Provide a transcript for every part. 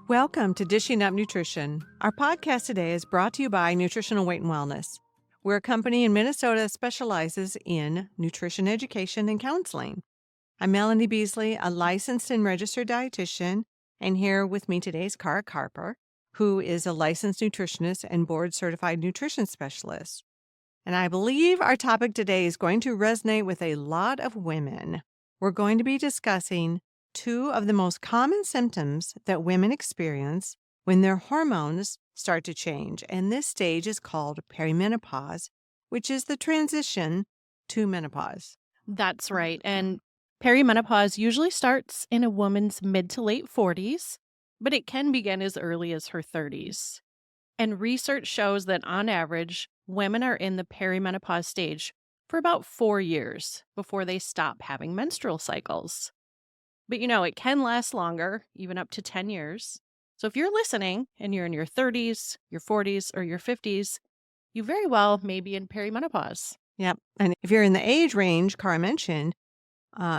Welcome to Dishing Up Nutrition. Our podcast today is brought to you by Nutritional Weight and Wellness. We're a company in Minnesota that specializes in nutrition education and counseling. I'm Melanie Beasley, a licensed and registered dietitian, and here with me today is Cara Carper, who is a licensed nutritionist and board-certified nutrition specialist. And I believe our topic today is going to resonate with a lot of women. We're going to be discussing two of the most common symptoms that women experience when their hormones start to change. And this stage is called perimenopause, which is the transition to menopause. That's right. And perimenopause usually starts in a woman's mid to late 40s, but it can begin as early as her 30s. And research shows that on average, women are in the perimenopause stage for about 4 years before they stop having menstrual cycles. But it can last longer, even up to 10 years. So if you're listening and you're in your 30s, your 40s, or your 50s, you very well may be in perimenopause. Yep. And if you're in the age range Cara mentioned,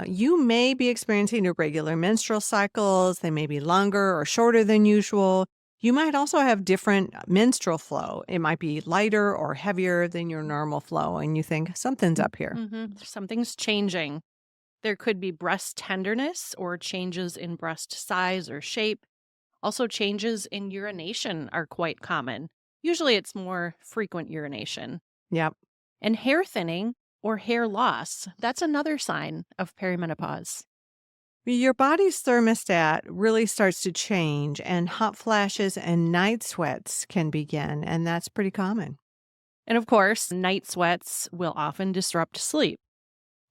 you may be experiencing irregular menstrual cycles. They may be longer or shorter than usual. You might also have different menstrual flow. It might be lighter or heavier than your normal flow, and you think something's up here. Something's changing. There could be breast tenderness or changes in breast size or shape. Also, changes in urination are quite common. Usually it's more frequent urination. Yep. And hair thinning or hair loss, that's another sign of perimenopause. Your body's thermostat really starts to change, and hot flashes and night sweats can begin, and that's pretty common. And of course, night sweats will often disrupt sleep.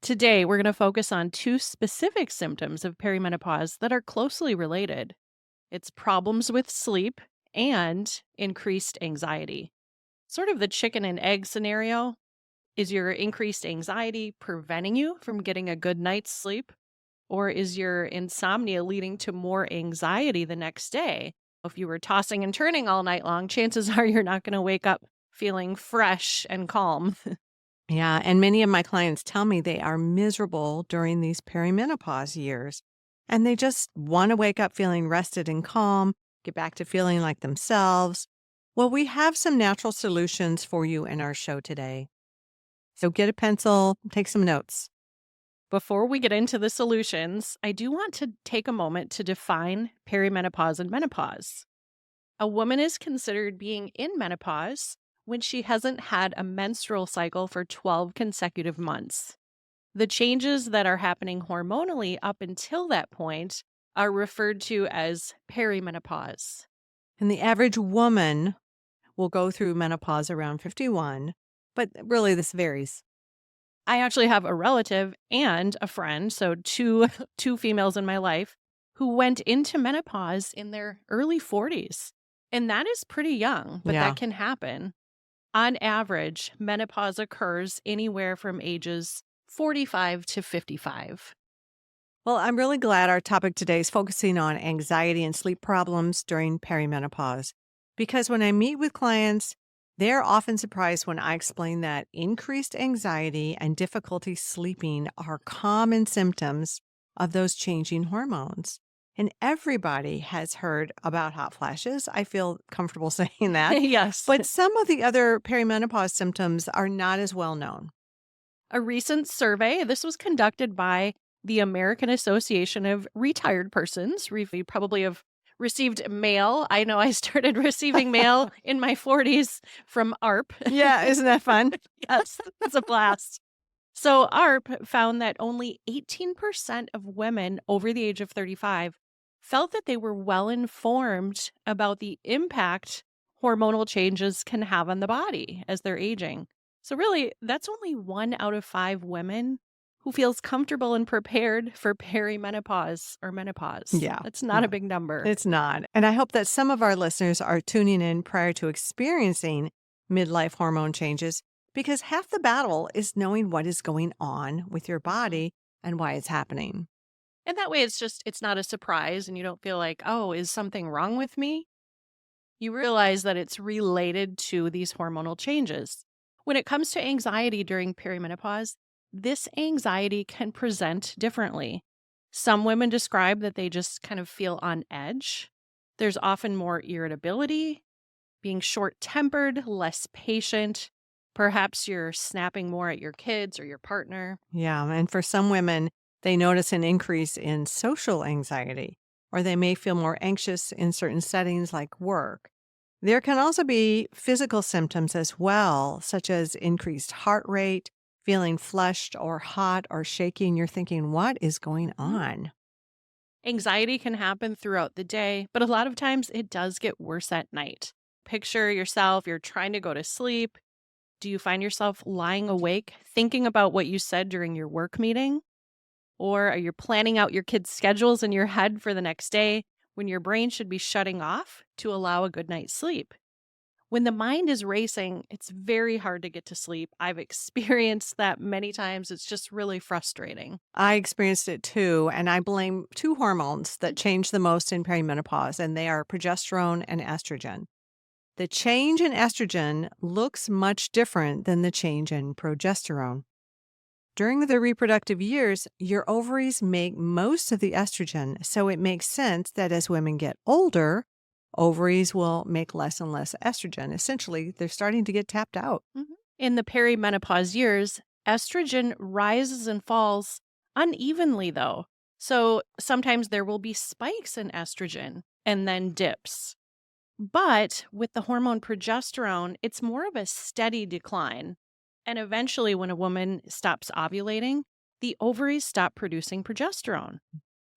Today, we're going to focus on two specific symptoms of perimenopause that are closely related. It's problems with sleep and increased anxiety. Sort of the chicken and egg scenario. Is your increased anxiety preventing you from getting a good night's sleep? Or is your insomnia leading to more anxiety the next day? If you were tossing and turning all night long, chances are you're not going to wake up feeling fresh and calm. Yeah, and many of my clients tell me they are miserable during these perimenopause years, and they just want to wake up feeling rested and calm, get back to feeling like themselves. Well, we have some natural solutions for you in our show today. So get a pencil, take some notes. Before we get into the solutions, I do want to take a moment to define perimenopause and menopause. A woman is considered being in menopause when she hasn't had a menstrual cycle for 12 consecutive months. The changes that are happening hormonally up until that point are referred to as perimenopause. And the average woman will go through menopause around 51, but really this varies. I actually have a relative and a friend, so two females in my life, who went into menopause in their early 40s. And that is pretty young, but Yeah. that can happen. On average, menopause occurs anywhere from ages 45 to 55. Well, I'm really glad our topic today is focusing on anxiety and sleep problems during perimenopause, because when I meet with clients, they're often surprised when I explain that increased anxiety and difficulty sleeping are common symptoms of those changing hormones. And everybody has heard about hot flashes. I feel comfortable saying that. Yes. But some of the other perimenopause symptoms are not as well known. A recent survey, this was conducted by the American Association of Retired Persons. You probably have received mail. I know I started receiving mail in my 40s from ARP. Yeah, isn't that fun? Yes, that's a blast. So ARP found that only 18% of women over the age of 35 felt that they were well informed about the impact hormonal changes can have on the body as they're aging. So really, that's only 1 out of 5 women who feels comfortable and prepared for perimenopause or menopause. Yeah. That's not a big number. It's not. And I hope that some of our listeners are tuning in prior to experiencing midlife hormone changes, because half the battle is knowing what is going on with your body and why it's happening. And that way it's not a surprise and you don't feel like, oh, is something wrong with me? You realize that it's related to these hormonal changes. When it comes to anxiety during perimenopause, this anxiety can present differently. Some women describe that they just kind of feel on edge. There's often more irritability, being short tempered, less patient. Perhaps you're snapping more at your kids or your partner. Yeah. And for some women, they notice an increase in social anxiety, or they may feel more anxious in certain settings like work. There can also be physical symptoms as well, such as increased heart rate, feeling flushed or hot or shaky, and you're thinking, what is going Mhm. on? Anxiety can happen throughout the day, but a lot of times it does get worse at night. Picture yourself, you're trying to go to sleep. Do you find yourself lying awake thinking about what you said during your work meeting? Or are you planning out your kids' schedules in your head for the next day when your brain should be shutting off to allow a good night's sleep? When the mind is racing, it's very hard to get to sleep. I've experienced that many times. It's just really frustrating. I experienced it too, and I blame two hormones that change the most in perimenopause, and they are progesterone and estrogen. The change in estrogen looks much different than the change in progesterone. During the reproductive years, your ovaries make most of the estrogen, so it makes sense that as women get older, ovaries will make less and less estrogen. Essentially, they're starting to get tapped out. Mhm. In the perimenopause years, estrogen rises and falls unevenly, though. So sometimes there will be spikes in estrogen and then dips. But with the hormone progesterone, it's more of a steady decline. And eventually, when a woman stops ovulating, the ovaries stop producing progesterone.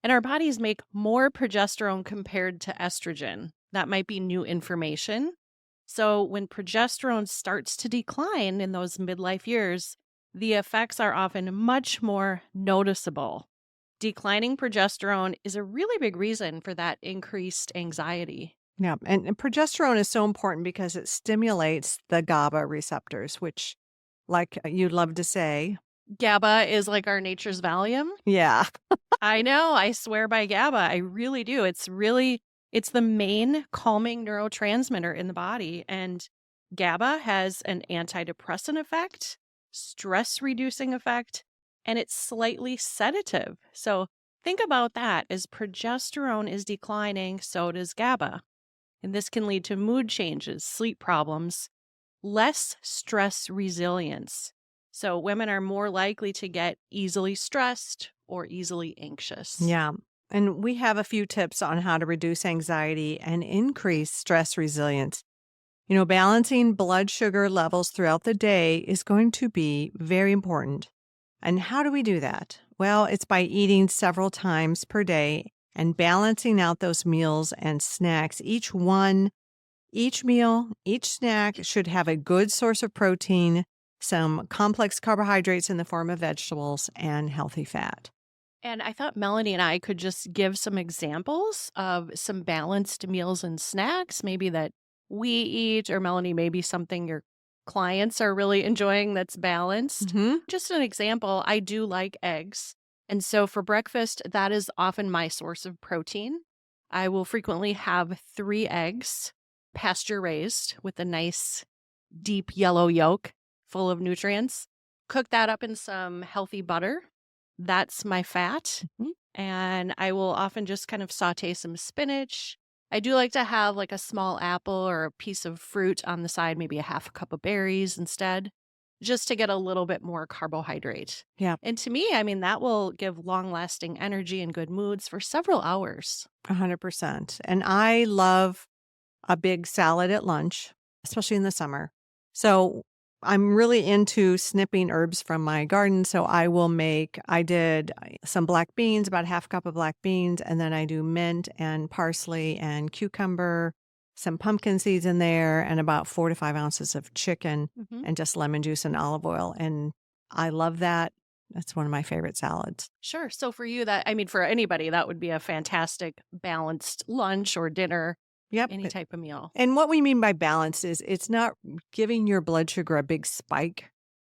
And our bodies make more progesterone compared to estrogen. That might be new information. So, when progesterone starts to decline in those midlife years, the effects are often much more noticeable. Declining progesterone is a really big reason for that increased anxiety. Yeah, and progesterone is so important because it stimulates the GABA receptors, which, like you'd love to say, GABA is like our nature's Valium. yeah. I know, I swear by GABA, I really do. It's the main calming neurotransmitter in the body, and GABA has an antidepressant effect, stress reducing effect, and it's slightly sedative. So think about that. As progesterone is declining, so does GABA. And this can lead to mood changes, sleep problems, less stress resilience. So women are more likely to get easily stressed or easily anxious. Yeah. And we have a few tips on how to reduce anxiety and increase stress resilience. Balancing blood sugar levels throughout the day is going to be very important. And how do we do that? Well, it's by eating several times per day and balancing out those meals and snacks. Each meal, each snack should have a good source of protein, some complex carbohydrates in the form of vegetables, and healthy fat. And I thought Melanie and I could just give some examples of some balanced meals and snacks, maybe that we eat, or Melanie, maybe something your clients are really enjoying that's balanced. Hmm. Just an example, I do like eggs. And so for breakfast, that is often my source of protein. I will frequently have 3 eggs, pasture raised with a nice deep yellow yolk full of nutrients. Cook that up in some healthy butter. That's my fat. And I will often just kind of saute some spinach. I do like to have like a small apple or a piece of fruit on the side, maybe a half a cup of berries instead, just to get a little bit more carbohydrate. Yeah, And to me, I mean, that will give long lasting energy and good moods for several hours. 100%. And I love a big salad at lunch, especially in the summer. So I'm really into snipping herbs from my garden. So I did some black beans, about half a cup of black beans, and then I do mint and parsley and cucumber, some pumpkin seeds in there, and about 4 to 5 ounces of chicken Mhm. and just lemon juice and olive oil. And I love that. That's one of my favorite salads. Sure. So for you, that, I mean, for anybody, that would be a fantastic balanced lunch or dinner, Yep. any type of meal. And what we mean by balance is it's not giving your blood sugar a big spike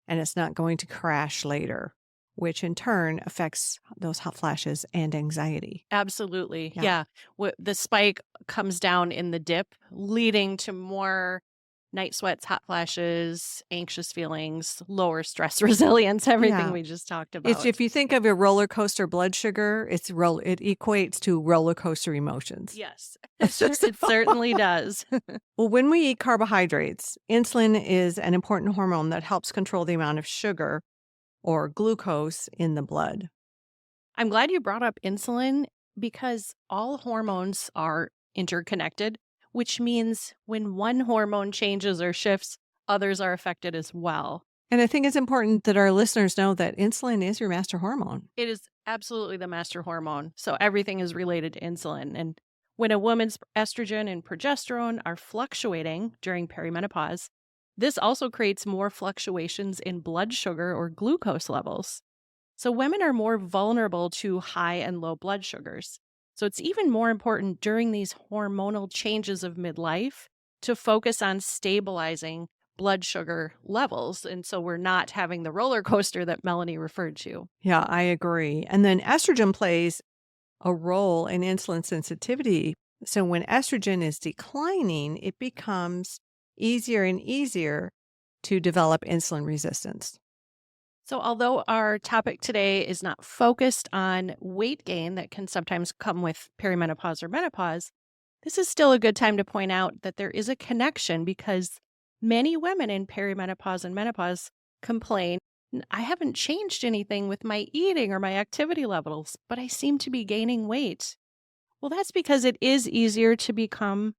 and it's not going to crash later, which in turn affects those hot flashes and anxiety. Absolutely. Yeah. Yeah. The spike comes down in the dip, leading to more night sweats, hot flashes, anxious feelings, lower stress resilience, everything Yeah. we just talked It's about. if you think of a roller coaster blood sugar, it equates to roller coaster emotions. Yes, That's just it certainly does. well, when we eat carbohydrates, insulin is an important hormone that helps control the amount of sugar or glucose in the blood. I'm glad you brought up insulin because all hormones are interconnected, which means when one hormone changes or shifts, others are affected as well. And I think it's important that our listeners know that insulin is your master hormone. It is absolutely the master hormone. So everything is related to insulin. And when a woman's estrogen and progesterone are fluctuating during perimenopause, this also creates more fluctuations in blood sugar or glucose levels. So women are more vulnerable to high and low blood sugars. So it's even more important during these hormonal changes of midlife to focus on stabilizing blood sugar levels. And so we're not having the roller coaster that Melanie referred to. Yeah, I agree. And then estrogen plays a role in insulin sensitivity. So when estrogen is declining, it becomes easier and easier to develop insulin resistance. So, although our topic today is not focused on weight gain that can sometimes come with perimenopause or menopause, this is still a good time to point out that there is a connection because many women in perimenopause and menopause complain, I haven't changed anything with my eating or my activity levels, but I seem to be gaining weight." Well, that's because it is easier to become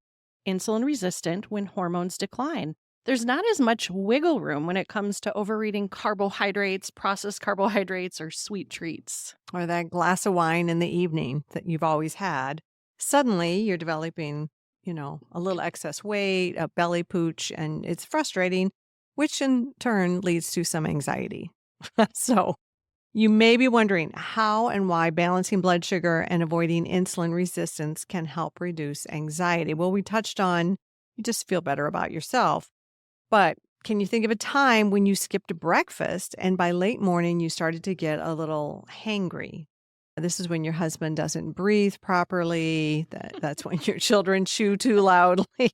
insulin resistant when hormones decline. There's not as much wiggle room when it comes to overeating carbohydrates, processed carbohydrates, or sweet treats. Or that glass of wine in the evening that you've always had. Suddenly you're developing, a little excess weight, a belly pooch, and it's frustrating, which in turn leads to some anxiety. So you may be wondering how and why balancing blood sugar and avoiding insulin resistance can help reduce anxiety. Well, we touched on you just feel better about yourself. But can you think of a time when you skipped breakfast and by late morning you started to get a little hangry? This is when your husband doesn't breathe properly. That's when your children chew too loudly.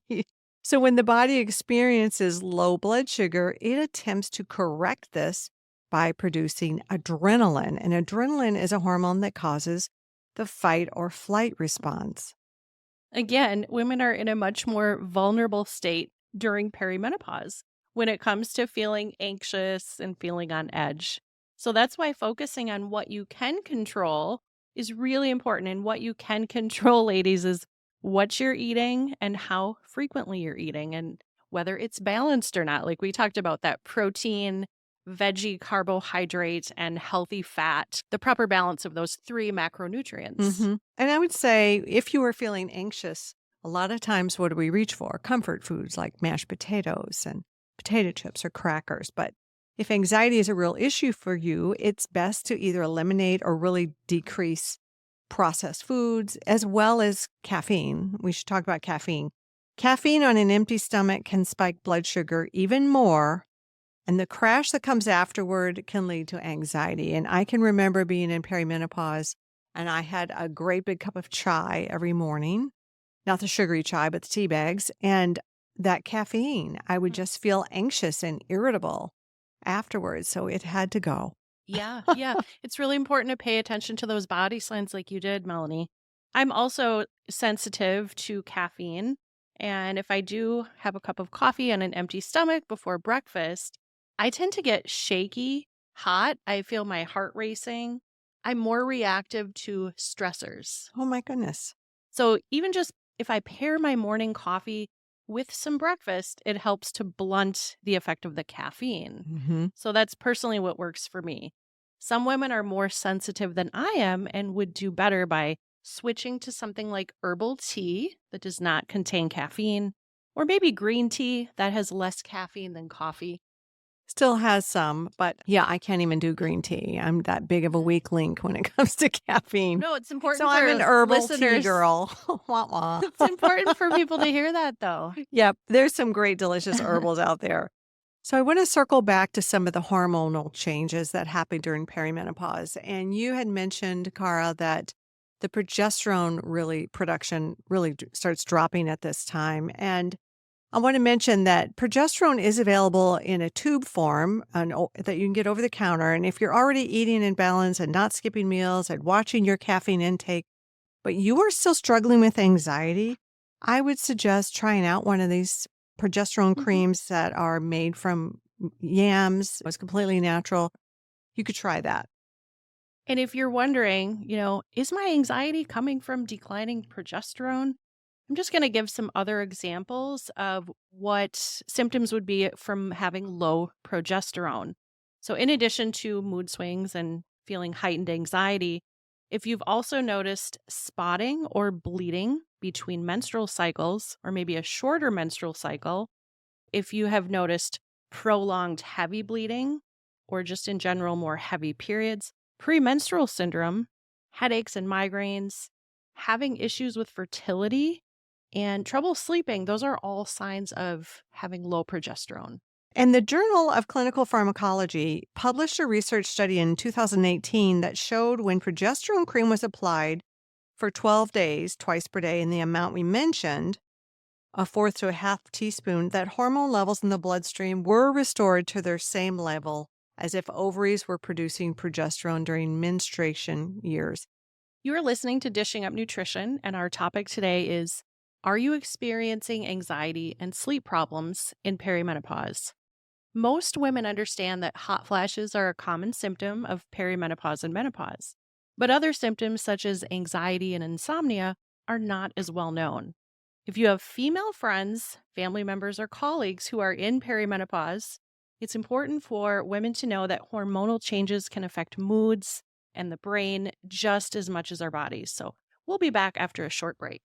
So, when the body experiences low blood sugar, it attempts to correct this by producing adrenaline. And adrenaline is a hormone that causes the fight or flight response. Again, women are in a much more vulnerable state during perimenopause when it comes to feeling anxious and feeling on edge. So that's why focusing on what you can control is really important. And what you can control, ladies, is what you're eating and how frequently you're eating and whether it's balanced or not. Like we talked about that protein, veggie, carbohydrate, and healthy fat, the proper balance of those three macronutrients. And I would say if you are feeling anxious, a lot of times what do we reach for? Comfort foods like mashed potatoes and potato chips or crackers. But if anxiety is a real issue for you, it's best to either eliminate or really decrease processed foods as well as caffeine. We should talk about caffeine. Caffeine on an empty stomach can spike blood sugar even more, and the crash that comes afterward can lead to anxiety. And I can remember being in perimenopause, and I had a great big cup of chai every morning, not the sugary chai, but the tea bags. And that caffeine, I would just feel anxious and irritable afterwards. So it had to go. Yeah. It's really important to pay attention to those body signs like you did, Melanie. I'm also sensitive to caffeine. And if I do have a cup of coffee on an empty stomach before breakfast, I tend to get shaky, hot. I feel my heart racing. I'm more reactive to stressors. Oh my goodness. So even just if I pair my morning coffee with some breakfast, it helps to blunt the effect of the caffeine. So that's personally what works for me. Some women are more sensitive than I am and would do better by switching to something like herbal tea that does not contain caffeine, or maybe green tea that has less caffeine than coffee. Still has some, but yeah, I can't even do green tea. I'm that big of a weak link when it comes to caffeine. No, it's important So for I'm an herbal tea listeners. girl. Wah, wah. It's important for people to hear that, though. Yep, there's some great delicious herbals out there. So I want to circle back to some of the hormonal changes that happen during perimenopause. And you had mentioned, Cara, that the progesterone production really starts dropping at this time. And I want to mention that progesterone is available in a tube form that you can get over the counter. And if you're already eating in balance and not skipping meals and watching your caffeine intake, but you are still struggling with anxiety, I would suggest trying out one of these progesterone Mhm. creams that are made from yams. It's completely natural. You could try that. And if you're wondering, is my anxiety coming from declining progesterone? I'm just going to give some other examples of what symptoms would be from having low progesterone. So, in addition to mood swings and feeling heightened anxiety, if you've also noticed spotting or bleeding between menstrual cycles, or maybe a shorter menstrual cycle, if you have noticed prolonged heavy bleeding, or just in general more heavy periods, premenstrual syndrome, headaches and migraines, having issues with fertility, and trouble sleeping, those are all signs of having low progesterone. And the Journal of Clinical Pharmacology published a research study in 2018 that showed when progesterone cream was applied for 12 days, twice per day, in the amount we mentioned, a fourth to a half teaspoon, that hormone levels in the bloodstream were restored to their same level as if ovaries were producing progesterone during menstruation years. You are listening to Dishing Up Nutrition, and our topic today is: are you experiencing anxiety and sleep problems in perimenopause? Most women understand that hot flashes are a common symptom of perimenopause and menopause, but other symptoms such as anxiety and insomnia are not as well known. If you have female friends, family members, or colleagues who are in perimenopause, it's important for women to know that hormonal changes can affect moods and the brain just as much as our bodies. So we'll be back after a short break.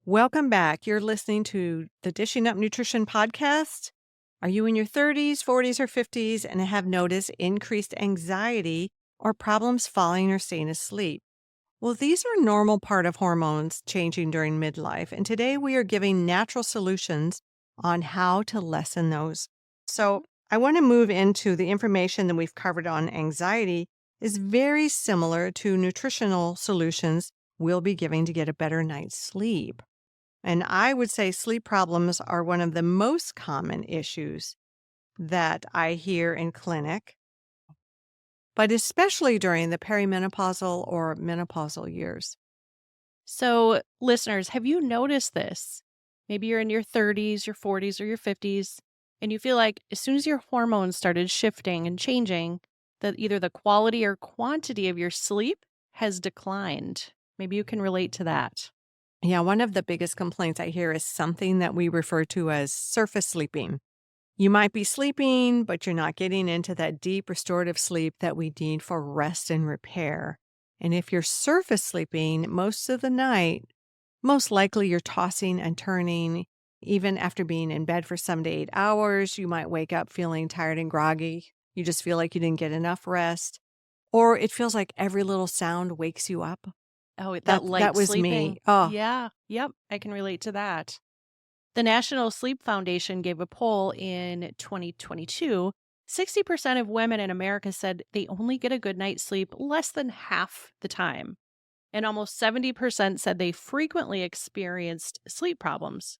Welcome back. You're listening to the Dishing Up Nutrition podcast. Are you in your 30s, 40s, or 50s and have noticed increased anxiety or problems falling or staying asleep? Well, these are a normal part of hormones changing during midlife, and today we are giving natural solutions on how to lessen those. So, I want to move into the information that we've covered on anxiety is very similar to nutritional solutions we'll be giving to get a better night's sleep. And I would say sleep problems are one of the most common issues that I hear in clinic, but especially during the perimenopausal or menopausal years. So, listeners, have you noticed this? Maybe you're in your 30s, your 40s, or your 50s, and you feel like as soon as your hormones started shifting and changing, that either the quality or quantity of your sleep has declined. Maybe you can relate to that. Yeah, one of the biggest complaints I hear is something that we refer to as surface sleeping. You might be sleeping, but you're not getting into that deep restorative sleep that we need for rest and repair. And if you're surface sleeping most of the night, most likely you're tossing and turning. Even after being in bed for 7 to 8 hours, you might wake up feeling tired and groggy. You just feel like you didn't get enough rest. Or it feels like every little sound wakes you up. Oh, that That light was sleeping. me. Oh, Yeah. Yep. I can relate to that. The National Sleep Foundation gave a poll in 2022. 60% of women in America said they only get a good night's sleep less than half the time. And almost 70% said they frequently experienced sleep problems.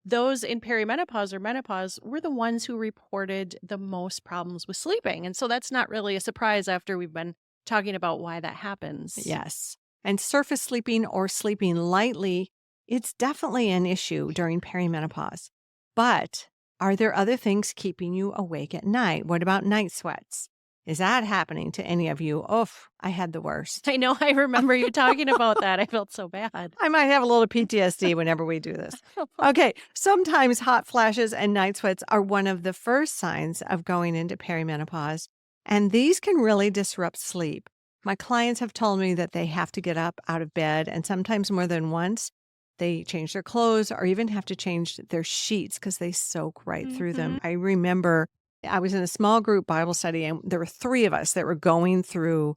Those in perimenopause or menopause were the ones who reported the most problems with sleeping. And so that's not really a surprise after we've been talking about why that happens. yes. And surface sleeping or sleeping lightly, it's definitely an issue during perimenopause. But are there other things keeping you awake at night? What about night sweats? Is that happening to any of you? Oof, I had the worst. I know, I remember you talking about that. I felt so bad. I might have a little PTSD whenever we do this. Okay, sometimes hot flashes and night sweats are one of the first signs of going into perimenopause, and these can really disrupt sleep. My clients have told me that they have to get up out of bed, and sometimes more than once. They change their clothes or even have to change their sheets because they soak right through them. I remember I was in a small group Bible study, and there were 3 of us that were going through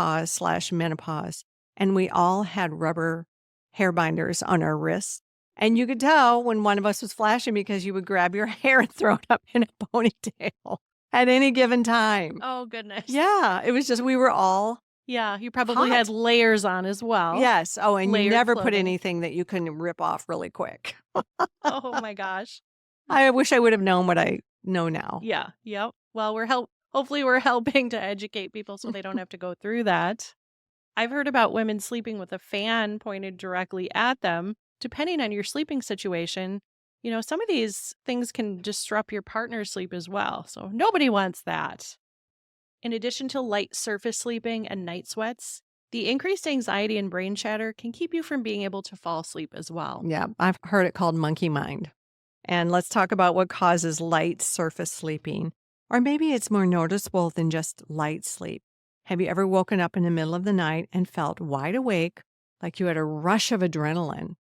perimenopause/menopause, and we all had rubber hair binders on our wrists. And you could tell when one of us was flashing because you would grab your hair and throw it up in a ponytail at any given time. Oh, goodness. Yeah, it was just we were all Yeah, you probably had Hot. layers on as well. Yes. Oh, and you Layered never put clothing. anything that you couldn't rip off really quick. Oh my gosh. I wish I would have known what I know now. Yeah, yep. Well, hopefully we're helping to educate people so they don't have to go through that. I've heard about women sleeping with a fan pointed directly at them. Depending on your sleeping situation, some of these things can disrupt your partner's sleep as well. So nobody wants that. In addition to light surface sleeping and night sweats, the increased anxiety and brain chatter can keep you from being able to fall asleep as well. Yeah, I've heard it called monkey mind. And let's talk about what causes light surface sleeping. Or maybe it's more noticeable than just light sleep. Have you ever woken up in the middle of the night and felt wide awake, like you had a rush of adrenaline?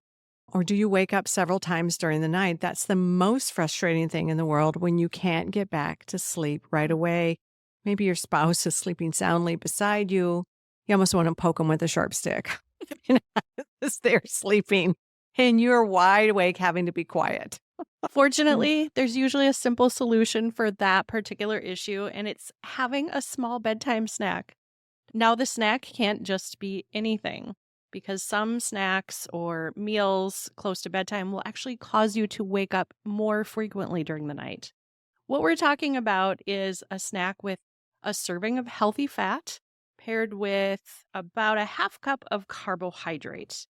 Or do you wake up several times during the night? That's the most frustrating thing in the world when you can't get back to sleep right away. Maybe your spouse is sleeping soundly beside you. You almost want to poke them with a sharp stick. you know, as they're sleeping and you're wide awake having to be quiet. Fortunately, there's usually a simple solution for that particular issue, and it's having a small bedtime snack. Now, the snack can't just be anything because some snacks or meals close to bedtime will actually cause you to wake up more frequently during the night. What we're talking about is a snack with a serving of healthy fat paired with about a half cup of carbohydrate.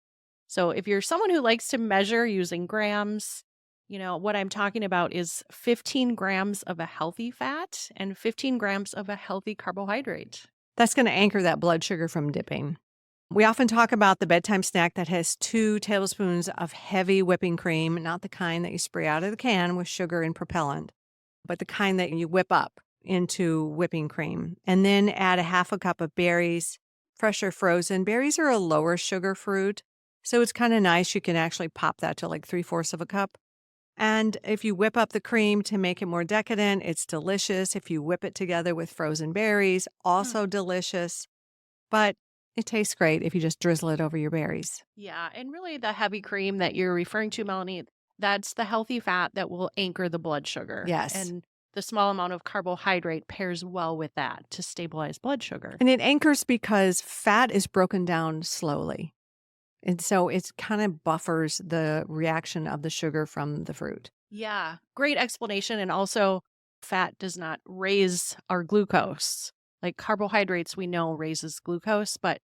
So, if you're someone who likes to measure using grams, what I'm talking about is 15 grams of a healthy fat and 15 grams of a healthy carbohydrate. That's going to anchor that blood sugar from dipping. We often talk about the bedtime snack that has 2 tablespoons of heavy whipping cream, not the kind that you spray out of the can with sugar and propellant, but the kind that you whip up into whipping cream. And then add a half a cup of berries, fresh or frozen. Berries are a lower sugar fruit, so it's kind of nice. You can actually pop that to like 3/4 of a cup. And if you whip up the cream to make it more decadent, it's delicious. If you whip it together with frozen berries, Hmm. also delicious. But it tastes great if you just drizzle it over your berries. Yeah, and really the heavy cream that you're referring to, Melanie, that's the healthy fat that will anchor the blood sugar. Yes. And the small amount of carbohydrate pairs well with that to stabilize blood sugar. And it anchors because fat is broken down slowly. And so it kind of buffers the reaction of the sugar from the fruit. Yeah, great explanation. And also, fat does not raise our glucose. Like carbohydrates, we know raises glucose, but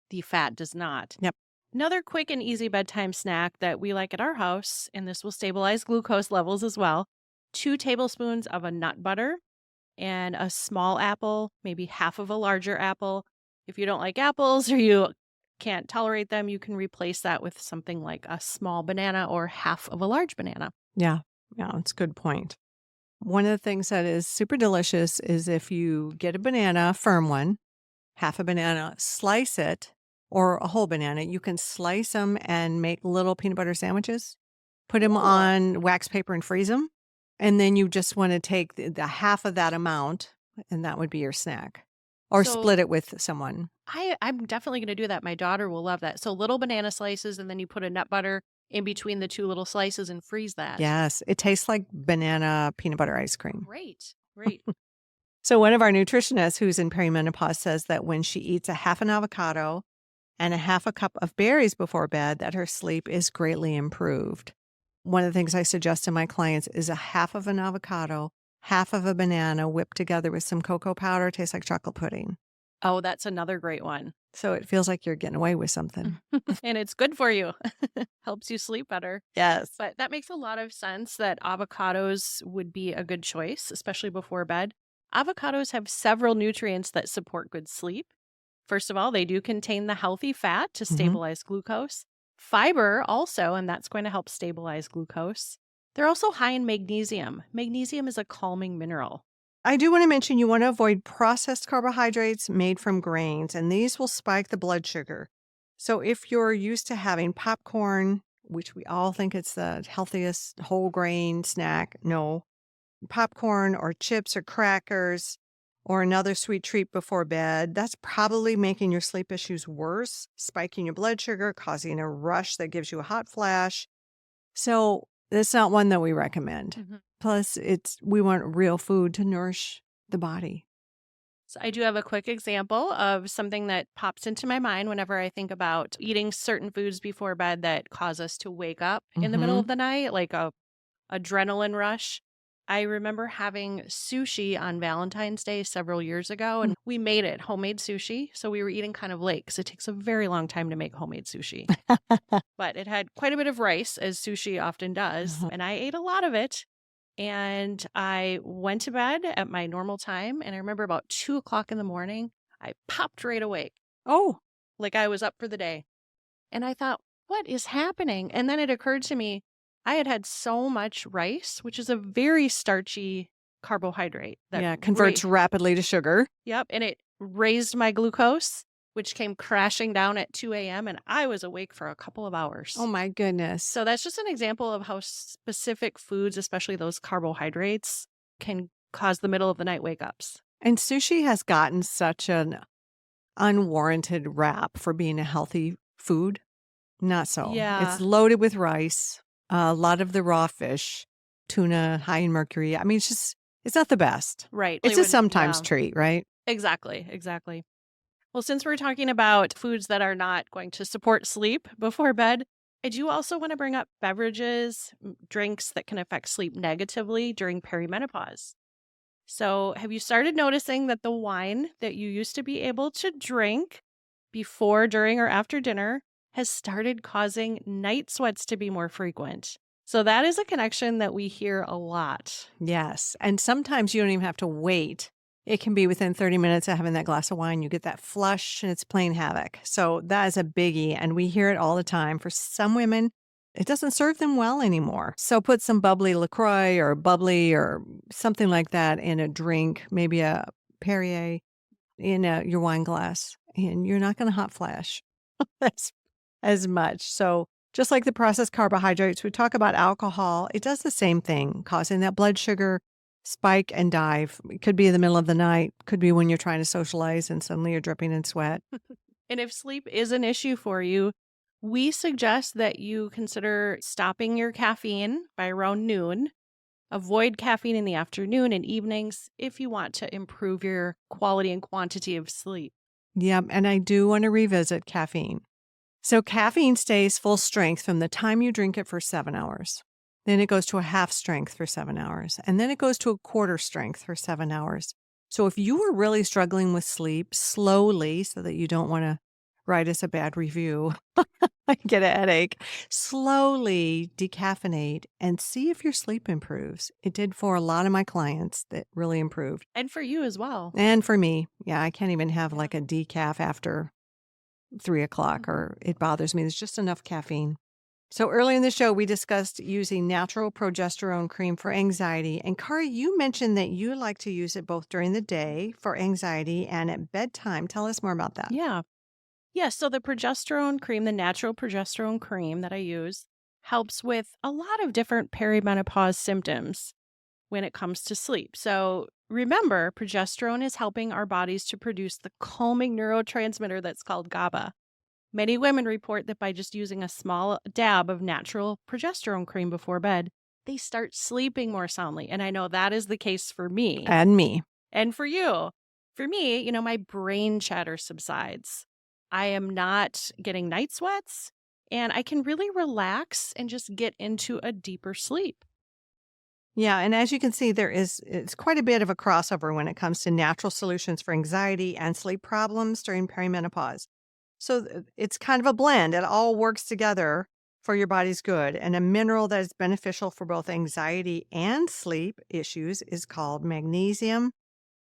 the fat does not. Yep. Another quick and easy bedtime snack that we like at our house, and this will stabilize glucose levels as well: 2 tablespoons of a nut butter and a small apple, maybe half of a larger apple. If you don't like apples or you can't tolerate them, you can replace that with something like a small banana or half of a large banana. Yeah. Yeah. It's a good point. One of the things that is super delicious is if you get a banana, a firm one, half a banana, slice it, or a whole banana. You can slice them and make little peanut butter sandwiches, put them Cool. on wax paper and freeze them. And then you just want to take the half of that amount, and that would be your snack. Or So split it with someone. I'm definitely going to do that. My daughter will love that. So little banana slices, and then you put a nut butter in between the two little slices and freeze that. Yes, it tastes like banana peanut butter ice cream. Great. Great. So one of our nutritionists who's in perimenopause says that when she eats a half an avocado and a half a cup of berries before bed, that her sleep is greatly improved. One of the things I suggest to my clients is a half of an avocado, half of a banana whipped together with some cocoa powder. Tastes like chocolate pudding. Oh, that's another great one. So it feels like you're getting away with something. And it's good for you. Helps you sleep better. Yes. But that makes a lot of sense that avocados would be a good choice, especially before bed. Avocados have several nutrients that support good sleep. First of all, they do contain the healthy fat to hmm stabilize glucose. Fiber also, and that's going to help stabilize glucose. They're also high in magnesium. Magnesium is a calming mineral. I do want to mention you want to avoid processed carbohydrates made from grains, and these will spike the blood sugar. So if you're used to having popcorn, which we all think it's the healthiest whole grain snack, no, popcorn or chips or crackers or another sweet treat before bed, that's probably making your sleep issues worse, spiking your blood sugar, causing a rush that gives you a hot flash. So it's not one that we recommend. Mhm. Plus, we want real food to nourish the body. So I do have a quick example of something that pops into my mind whenever I think about eating certain foods before bed that cause us to wake up in the middle Hmm. of the night, like a adrenaline rush. I remember having sushi on Valentine's Day several years ago, and we made it homemade sushi. So we were eating kind of late because it takes a very long time to make homemade sushi. But it had quite a bit of rice, as sushi often does, Uh-huh. and I ate a lot of it. And I went to bed at my normal time. And I remember about 2 o'clock in the morning, I popped right awake, Oh, like I was up for the day. And I thought, what is happening? And then it occurred to me, I had had so much rice, which is a very starchy carbohydrate that yeah, converts rapidly to sugar. yep, and it raised my glucose, which came crashing down at 2 a.m. and I was awake for a couple of Oh hours. my goodness. So that's just an example of how specific foods, especially those carbohydrates, can cause the middle of the night wake ups. And sushi has gotten such an unwarranted rap for being a healthy food. Not so. It's Yeah, loaded with rice, a lot of the raw fish, tuna, high in mercury. I mean, it's not the best. right. It's a sometimes Yeah, treat, right? exactly. Exactly. Well, since we're talking about foods that are not going to support sleep before bed, I do also want to bring up beverages, drinks that can affect sleep negatively during perimenopause. So, have you started noticing that the wine that you used to be able to drink before, during, or after dinner has started causing night sweats to be more frequent? So, that is a connection that we hear a lot. Yes. And sometimes you don't even have to wait. It can be within 30 minutes of having that glass of wine. You get that flush and it's playing havoc. So that is a biggie. And we hear it all the time. For some women, it doesn't serve them well anymore. So put some bubbly LaCroix or bubbly or something like that in a drink, maybe a Perrier in your wine glass, and you're not going to hot flash as, as much. So just like the processed carbohydrates, we talk about alcohol, it does the same thing, causing that blood sugar spike and dive. It could be in the middle of the night, could be when you're trying to socialize and suddenly you're dripping in sweat. And if sleep is an issue for you, we suggest that you consider stopping your caffeine by around noon. Avoid caffeine in the afternoon and evenings if you want to improve your quality and quantity of sleep. Yep. And I do want to revisit caffeine. So caffeine stays full strength from the time you drink it for 7 hours. Then it goes to a half strength for 7 hours. And then it goes to a quarter strength for 7 hours. So if you were really struggling with sleep slowly, so that you don't want to write us a bad review, get a headache, slowly decaffeinate and see if your sleep improves. It did for a lot of my clients that really improved. And for you as well. And for me, yeah, I can't even have Yeah. like a decaf after 3 o'clock, Mhm. or it bothers me. There's just enough caffeine. So early in the show, we discussed using natural progesterone cream for anxiety. And Kari, you mentioned that you like to use it both during the day for anxiety and at bedtime. Tell us more about that. Yeah. Yeah. So the progesterone cream, the natural progesterone cream that I use, helps with a lot of different perimenopause symptoms when it comes to sleep. So remember, progesterone is helping our bodies to produce the calming neurotransmitter that's called GABA. Many women report that by just using a small dab of natural progesterone cream before bed, they start sleeping more soundly. And I know that is the case for me And me. and for you. For me, my brain chatter subsides. I am not getting night sweats and I can really relax and just get into a deeper sleep. Yeah, and as you can see, it's quite a bit of a crossover when it comes to natural solutions for anxiety and sleep problems during perimenopause. So it's kind of a blend. It all works together for your body's good. And a mineral that is beneficial for both anxiety and sleep issues is called magnesium.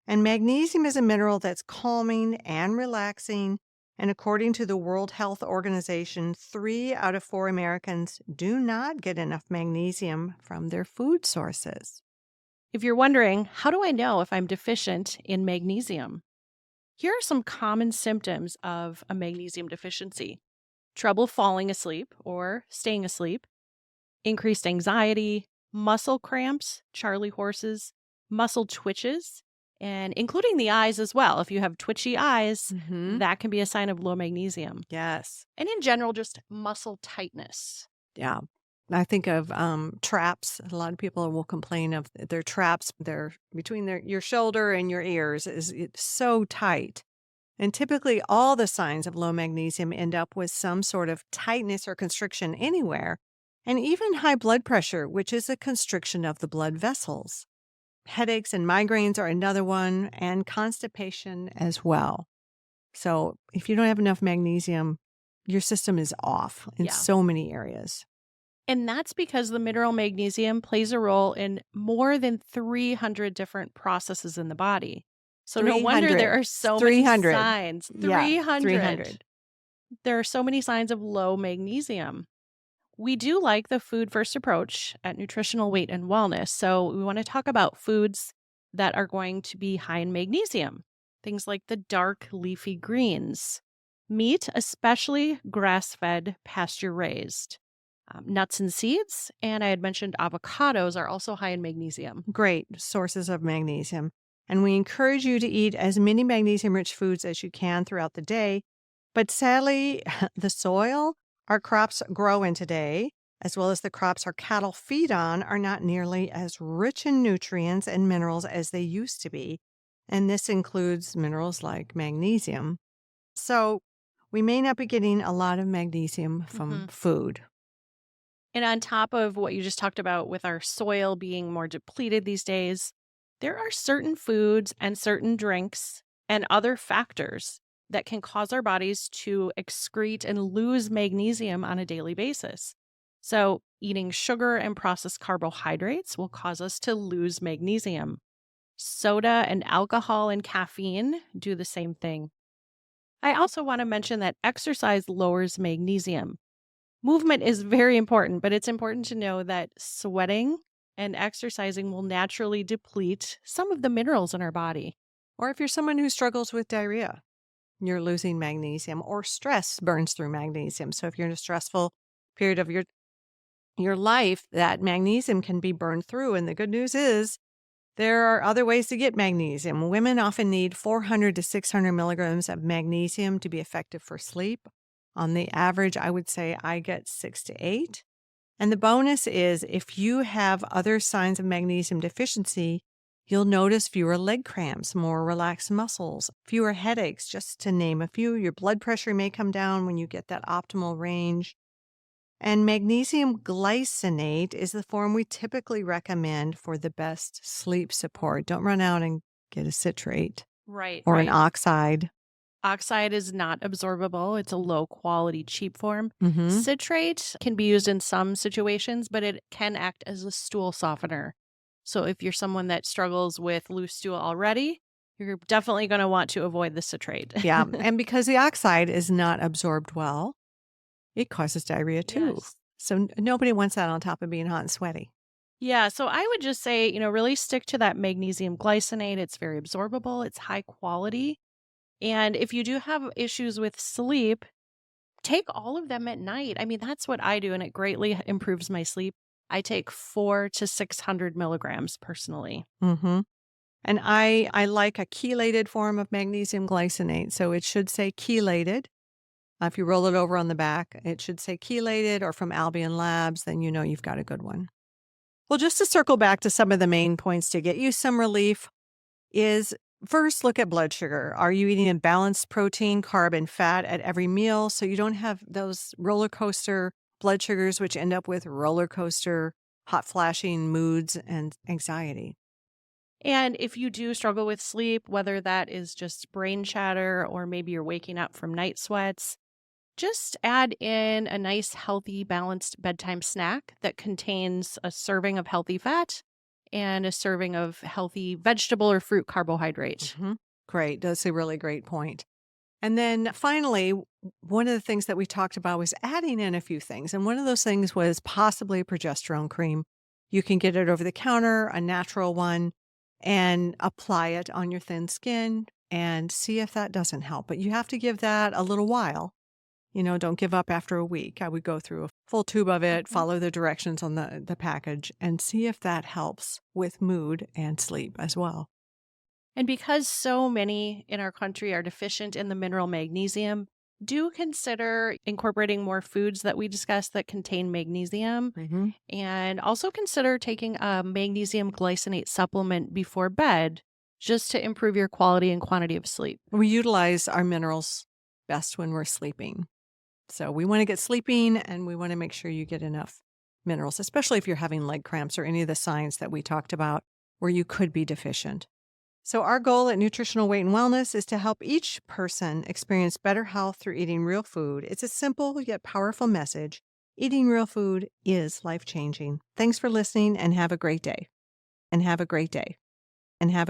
And magnesium is a mineral that's calming and relaxing. And according to the World Health Organization, 3 out of 4 Americans do not get enough magnesium from their food sources. If you're wondering, how do I know if I'm deficient in magnesium? Here are some common symptoms of a magnesium deficiency: trouble falling asleep or staying asleep, increased anxiety, muscle cramps, Charlie horses, muscle twitches, and including the eyes as well. If you have twitchy eyes, Mm-hmm. that can be a sign of low magnesium. Yes. And in general, just muscle tightness. Yeah. I think of traps. A lot of people will complain of their traps. They're between your shoulder and your ears is it's so tight. And typically, all the signs of low magnesium end up with some sort of tightness or constriction anywhere, and even high blood pressure, which is a constriction of the blood vessels. Headaches and migraines are another one, and constipation as well. So, if you don't have enough magnesium, your system is off in Yeah. so many areas. And that's because the mineral magnesium plays a role in more than 300 different processes in the body. So no wonder there 300. are so many 300. signs. Yeah, 300. 300. There are so many signs of low magnesium. We do like the food first approach at Nutritional Weight and Wellness. So we want to talk about foods that are going to be high in magnesium. Things like the dark leafy greens, meat, especially grass fed, pasture raised. Nuts and seeds, and I had mentioned avocados are also high in magnesium. Great sources of magnesium. And we encourage you to eat as many magnesium rich foods as you can throughout the day. But sadly, the soil our crops grow in today, as well as the crops our cattle feed on, are not nearly as rich in nutrients and minerals as they used to be. And this includes minerals like magnesium. So we may not be getting a lot of magnesium from Mhm. food. And on top of what you just talked about with our soil being more depleted these days, there are certain foods and certain drinks and other factors that can cause our bodies to excrete and lose magnesium on a daily basis. So, eating sugar and processed carbohydrates will cause us to lose magnesium. Soda and alcohol and caffeine do the same thing. I also want to mention that exercise lowers magnesium. Movement is very important, but it's important to know that sweating and exercising will naturally deplete some of the minerals in our body. Or if you're someone who struggles with diarrhea, you're losing magnesium, or stress burns through magnesium. So if you're in a stressful period of your life, that magnesium can be burned through. And the good news is there are other ways to get magnesium. Women often need 400 to 600 milligrams of magnesium to be effective for sleep. On the average, I would say I get 6 to 8. And the bonus is if you have other signs of magnesium deficiency, you'll notice fewer leg cramps, more relaxed muscles, fewer headaches, just to name a few. Your blood pressure may come down when you get that optimal range. And magnesium glycinate is the form we typically recommend for the best sleep support. Don't run out and get a citrate Right, or an right. oxide. Oxide is not absorbable. It's a low quality, cheap form. Mm-hmm. Citrate can be used in some situations, but it can act as a stool softener. So if you're someone that struggles with loose stool already, you're definitely going to want to avoid the citrate. Yeah. And because the oxide is not absorbed well, it causes diarrhea too. Yes. So nobody wants that on top of being hot and sweaty. Yeah, so I would just say, really stick to that magnesium glycinate. It's very absorbable, it's high quality. And if you do have issues with sleep, take all of them at night. I mean, that's what I do, and it greatly improves my sleep. I take 4 to 600 milligrams personally. Mm-hmm. And I like a chelated form of magnesium glycinate. So it should say chelated. If you roll it over on the back, it should say chelated or from Albion Labs, then you know you've got a good one. Well, just to circle back to some of the main points to get you some relief is first look at blood sugar. Are you eating a balanced protein, carb, and fat at every meal so you don't have those roller coaster blood sugars, which end up with roller coaster, hot flashing moods and anxiety? And if you do struggle with sleep, whether that is just brain chatter or maybe you're waking up from night sweats, just add in a nice, healthy, balanced bedtime snack that contains a serving of healthy fat and a serving of healthy vegetable or fruit carbohydrate. Mhm. Great. That's a really great point. And then finally, one of the things that we talked about was adding in a few things. And one of those things was possibly a progesterone cream. You can get it over the counter, a natural one, and apply it on your thin skin and see if that doesn't help. But you have to give that a little while. Don't give up after a week. I would go through a full tube of it, Mhm. follow the directions on the package, and see if that helps with mood and sleep as well. And because so many in our country are deficient in the mineral magnesium, Do consider incorporating more foods that we discussed that contain magnesium, Mm-hmm. and also consider taking a magnesium glycinate supplement before bed just to improve your quality and quantity of sleep. We utilize our minerals best when we're sleeping. So we want to get sleeping and we want to make sure you get enough minerals, especially if you're having leg cramps or any of the signs that we talked about where you could be deficient. So our goal at Nutritional Weight and Wellness is to help each person experience better health through eating real food. It's a simple yet powerful message. Eating real food is life-changing. Thanks for listening and have a great day. And have a great day. And have a